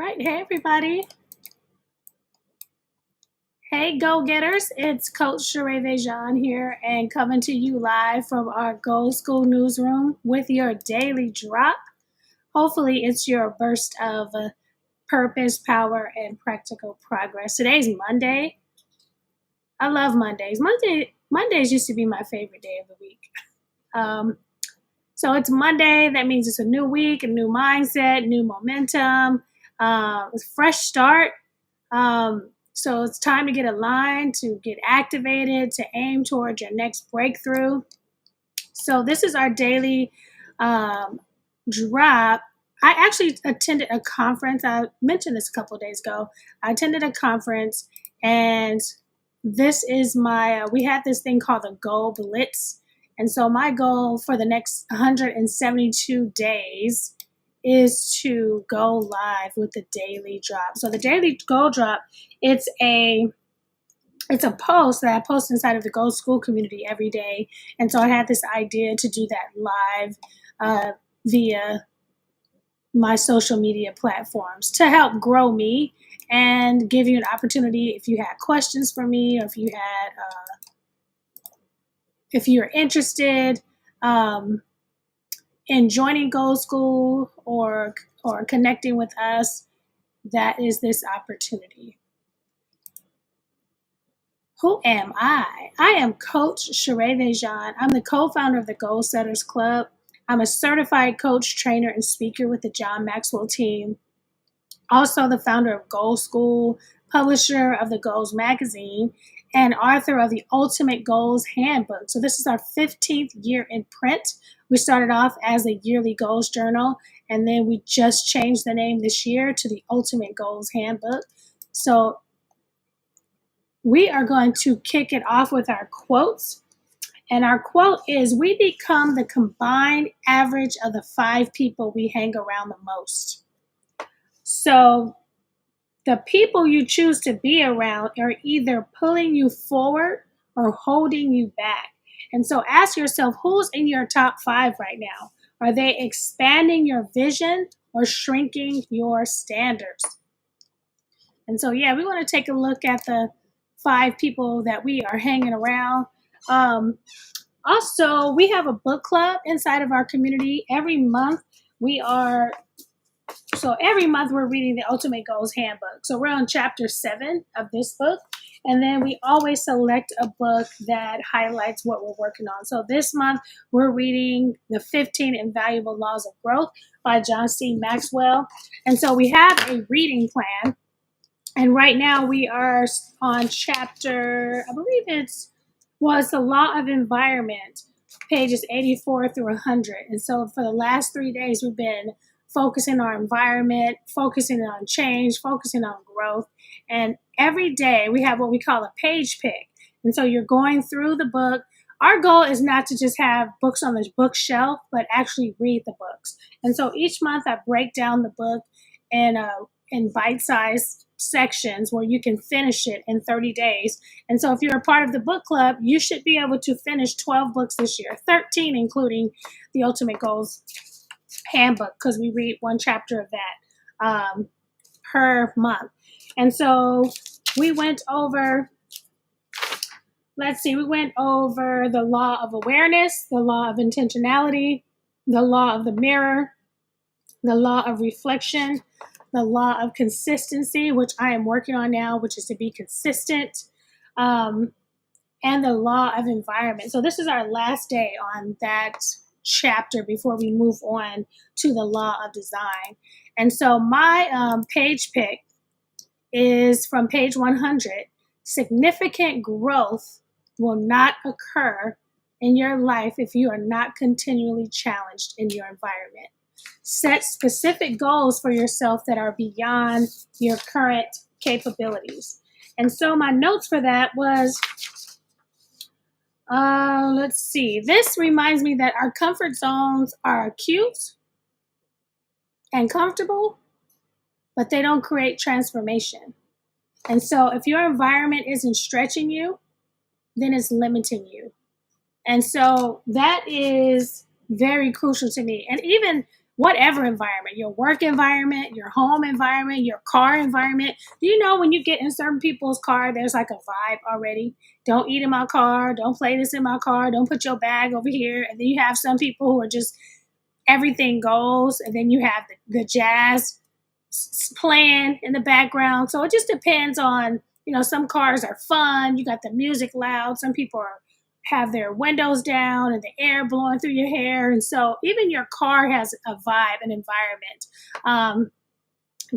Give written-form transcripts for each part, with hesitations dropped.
right. Hey, everybody. Hey, go-getters. It's Coach Sherea here and coming to you live from our Go School newsroom with your daily drop. Hopefully, it's your burst of purpose, power, and practical progress. Today's Monday. I love Mondays. Mondays used to be my favorite day of the week. Um, so it's Monday. That means it's a new week, a new mindset, new momentum, fresh start. So it's time to get aligned, to get activated, to aim towards your next breakthrough. So this is our daily drop. I actually attended a conference. I mentioned this a couple of days ago. I attended a conference, and this is we had this thing called the Goal Blitz. And so my goal for the next 172 days is to go live with the daily drop. So the daily goal drop, it's a post that I post inside of the Go School community every day. And so I had this idea to do that live via my social media platforms to help grow me and give you an opportunity if you had questions for me, or if you're interested in joining Go School or connecting with us, that is this opportunity. Who am I? I am Coach Sherea. I'm the co-founder of the Goal Setters Club. I'm a certified coach, trainer, and speaker with the John Maxwell team. Also the founder of Goal School, publisher of the Goals magazine, and author of the Ultimate Goals Handbook. So this is our 15th year in print. We started off as a yearly goals journal, and then we just changed the name this year to the Ultimate Goals Handbook. So we are going to kick it off with our quotes. And our quote is, "We become the combined average of the 5 people we hang around the most." So the people you choose to be around are either pulling you forward or holding you back. And so ask yourself, who's in your top 5 right now? Are they expanding your vision or shrinking your standards? And so, yeah, we want to take a look at the 5 people that we are hanging around. Also, we have a book club inside of our community. Every month we're reading the Ultimate Goals Handbook. So we're on chapter 7 of this book. And then we always select a book that highlights what we're working on. So this month we're reading The 15 Invaluable Laws of Growth by John C. Maxwell. And so we have a reading plan. And right now we are on chapter, I believe it's the Law of Environment, pages 84 through 100. And so for the last 3 days, we've been focusing on our environment, focusing on change, focusing on growth. And every day we have what we call a page pick. And so you're going through the book. Our goal is not to just have books on the bookshelf, but actually read the books. And so each month I break down the book in bite-sized sections where you can finish it in 30 days. And so if you're a part of the book club, you should be able to finish 12 books this year, 13 including the Ultimate Goals Handbook, because we read one chapter of that per month. And so we went over the law of awareness, the law of intentionality, the law of the mirror, the law of reflection, the law of consistency, which I am working on now, which is to be consistent, and the law of environment. So this is our last day on that chapter before we move on to the law of design. And so my page pick is from page 100. Significant growth will not occur in your life if you are not continually challenged in your environment. Set specific goals for yourself that are beyond your current capabilities. And so my notes for that was, let's see. This reminds me that our comfort zones are cute and comfortable, but they don't create transformation. And so if your environment isn't stretching you, then it's limiting you. And so that is very crucial to me. And even whatever environment, your work environment, your home environment, your car environment. Do you know when you get in certain people's car, there's like a vibe already? Don't eat in my car. Don't play this in my car. Don't put your bag over here. And then you have some people who are just everything goes. And then you have the jazz playing in the background. So it just depends on, some cars are fun. You got the music loud. Some people have their windows down and the air blowing through your hair. And so even your car has a vibe, an environment.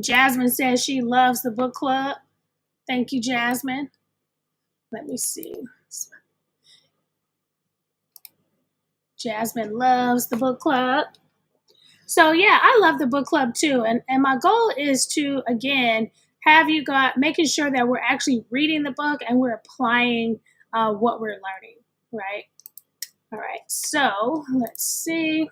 Jasmine says she loves the book club. Thank you, Jasmine. Let me see. Jasmine loves the book club. So yeah, I love the book club too. And my goal is to, again, have you making sure that we're actually reading the book and we're applying what we're learning, right? All right, so let's see.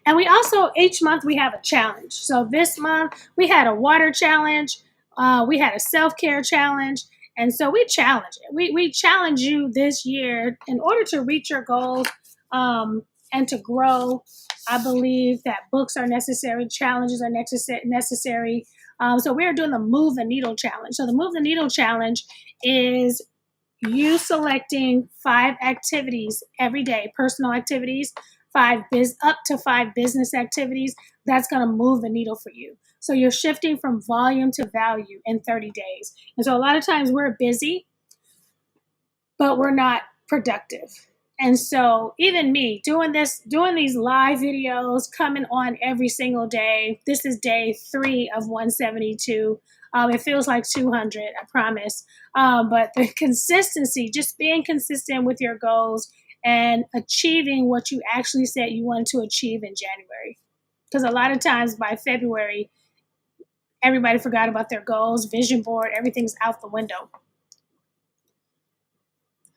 And we also, each month we have a challenge. So this month we had a water challenge. We had a self-care challenge. And so we challenge it. We challenge you this year in order to reach your goals and to grow. I believe that books are necessary, challenges are necessary. So we're doing the Move the Needle challenge. So the Move the Needle challenge is you selecting 5 activities every day, personal activities, up to 5 business activities that's going to move the needle for you. So you're shifting from volume to value in 30 days. And so a lot of times we're busy, but we're not productive. And so even me doing these live videos, coming on every single day. This is day 3 of 172. It feels like 200, I promise. But the consistency, just being consistent with your goals and achieving what you actually said you wanted to achieve in January. Because a lot of times by February, everybody forgot about their goals, vision board, everything's out the window.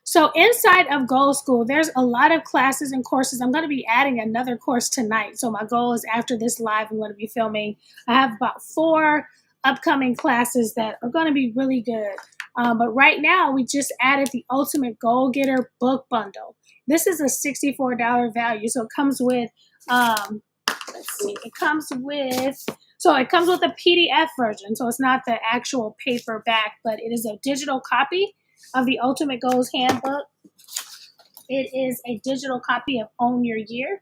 So inside of Goal School, there's a lot of classes and courses. I'm going to be adding another course tonight. So my goal is after this live, I'm going to be filming. I have about 4 upcoming classes that are going to be really good. But right now, we just added the Ultimate Goal Getter Book Bundle. This is a $64 value. So it comes with, it comes with a PDF version. So it's not the actual paperback, but it is a digital copy of the Ultimate Goals Handbook. It is a digital copy of Own Your Year,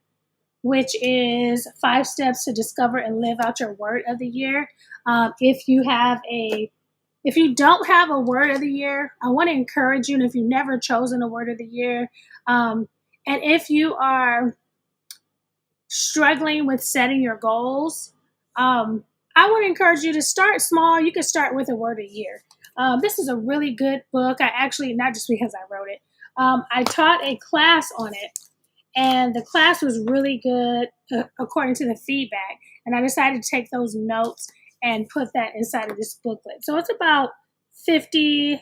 which is 5 steps to discover and live out your word of the year. If you don't have a word of the year, I want to encourage you, and if you've never chosen a word of the year, and if you are struggling with setting your goals, I want to encourage you to start small. You can start with a word a year. This is a really good book. I actually, not just because I wrote it, I taught a class on it, and the class was really good according to the feedback. And I decided to take those notes and put that inside of this booklet. So it's about 50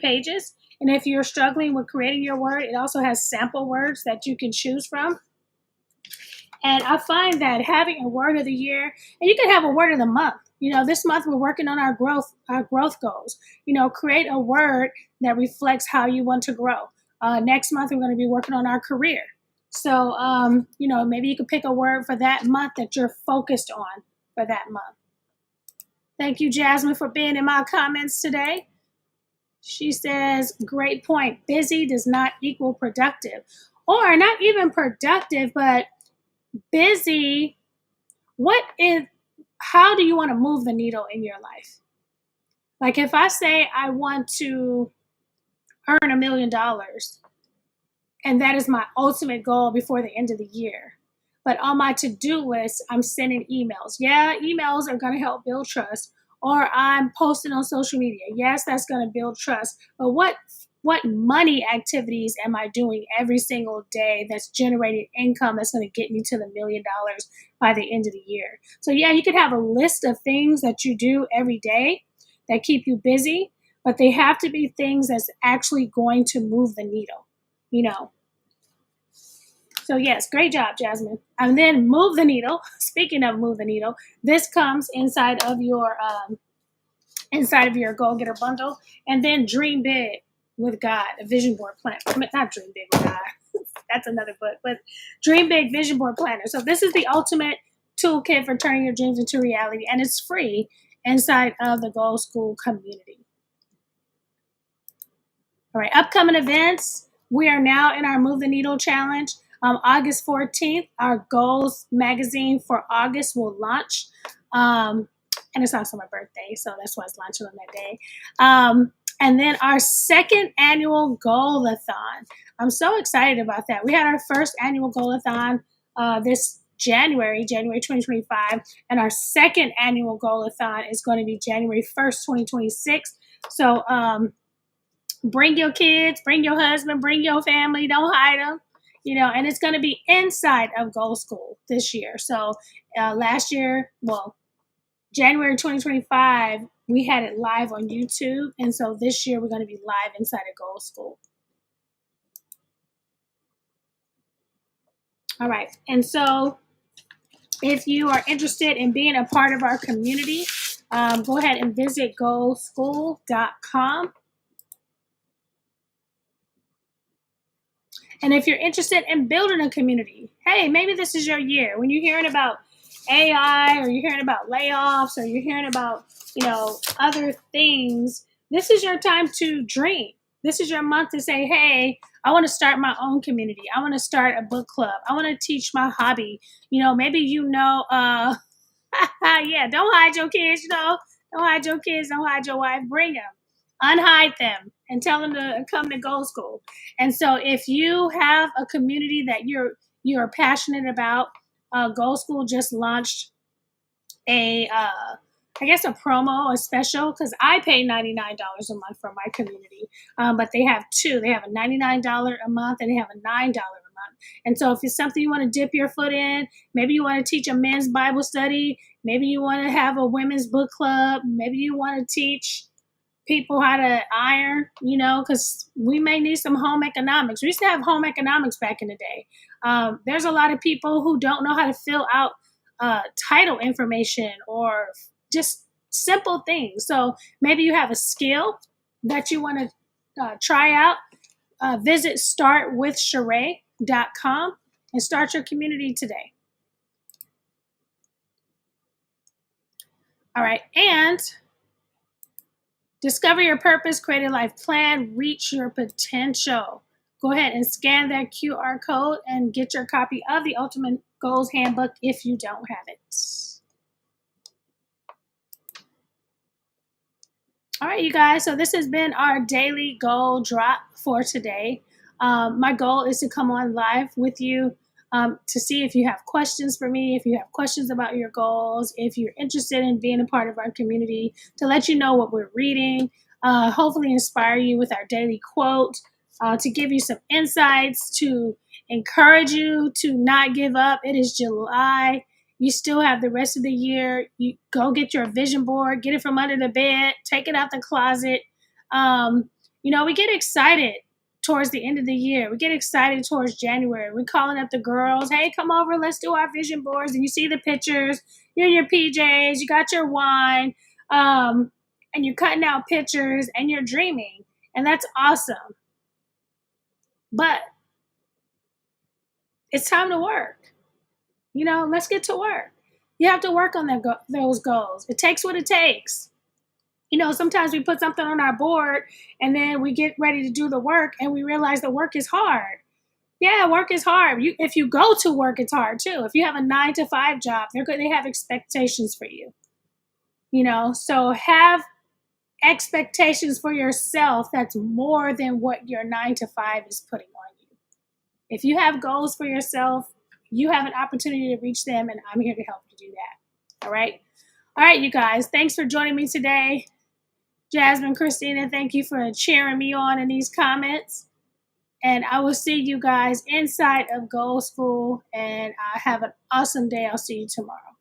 pages. And if you're struggling with creating your word, it also has sample words that you can choose from. And I find that having a word of the year, and you can have a word of the month. This month we're working on our growth goals. Create a word that reflects how you want to grow. Next month we're going to be working on our career. So, maybe you could pick a word for that month that you're focused on for that month. Thank you, Jasmine, for being in my comments today. She says, great point. Busy does not equal productive. Or not even productive, but busy. How do you want to move the needle in your life? Like if I say I want to earn $1 million, and that is my ultimate goal before the end of the year. But on my to-do list, I'm sending emails. Yeah, emails are going to help build trust. Or I'm posting on social media. Yes, that's going to build trust. But what money activities am I doing every single day that's generating income that's going to get me to the $1 million by the end of the year? So yeah, you could have a list of things that you do every day that keep you busy, but they have to be things that's actually going to move the needle, So yes, great job, Jasmine. And then move the needle. Speaking of move the needle, this comes inside of your Goal Getter bundle. And then Dream Big with God, a vision board plan. Not Dream Big with God. That's another book. But Dream Big Vision Board Planner. So this is the ultimate toolkit for turning your dreams into reality, and it's free inside of the Goal School community. All right, upcoming events. We are now in our Move the Needle Challenge. August 14th, our Goals magazine for August will launch. And it's also my birthday, so that's why it's launching on that day. And then our second annual Goal-a-thon. I'm so excited about that. We had our first annual Goal-a-thon this January 2025, and our second annual Goal-a-thon is going to be January 1st, 2026. So bring your kids, bring your husband, bring your family, don't hide them. And it's going to be inside of Goal School this year. So last year, January 2025, we had it live on YouTube. And so this year we're going to be live inside of Goal School. All right. And so if you are interested in being a part of our community, go ahead and visit goalschool.com. And if you're interested in building a community, hey, maybe this is your year. When you're hearing about AI, or you're hearing about layoffs, or you're hearing about, other things, this is your time to dream. This is your month to say, hey, I want to start my own community. I want to start a book club. I want to teach my hobby. Maybe yeah, don't hide your kids, don't hide your kids, don't hide your wife, bring them. Unhide them and tell them to come to Goal School. And so if you have a community that you're passionate about, Goal School just launched a promo, a special, because I pay $99 a month for my community. But they have two. They have a $99 a month and they have a $9 a month. And so if it's something you want to dip your foot in, maybe you want to teach a men's Bible study, maybe you want to have a women's book club, maybe you want to teach people how to iron, because we may need some home economics. We used to have home economics back in the day. There's a lot of people who don't know how to fill out title information or just simple things. So maybe you have a skill that you want to try out. Visit startwithsherea.com and start your community today. All right, and discover your purpose, create a life plan, reach your potential. Go ahead and scan that QR code and get your copy of the Ultimate Goals Handbook if you don't have it. All right, you guys. So this has been our daily goal drop for today. My goal is to come on live with you to see if you have questions for me, if you have questions about your goals, if you're interested in being a part of our community, to let you know what we're reading, hopefully inspire you with our daily quote, to give you some insights, to encourage you to not give up. It is July. You still have the rest of the year. You go get your vision board, get it from under the bed, take it out the closet. We get excited towards the end of the year. We get excited towards January. We're calling up the girls. Hey, come over. Let's do our vision boards. And you see the pictures. You're in your PJs. You got your wine. And you're cutting out pictures and you're dreaming. And that's awesome. But it's time to work. Let's get to work. You have to work on those goals. It takes what it takes. Sometimes we put something on our board and then we get ready to do the work and we realize the work is hard. Yeah, work is hard. If you go to work, it's hard too. If you have a 9-to-5 job, they have expectations for you. So have expectations for yourself that's more than what your 9-to-5 is putting on you. If you have goals for yourself, you have an opportunity to reach them, and I'm here to help you do that. All right, you guys. Thanks for joining me today. Jasmine, Christina, thank you for cheering me on in these comments. And I will see you guys inside of Goal School, and have an awesome day. I'll see you tomorrow.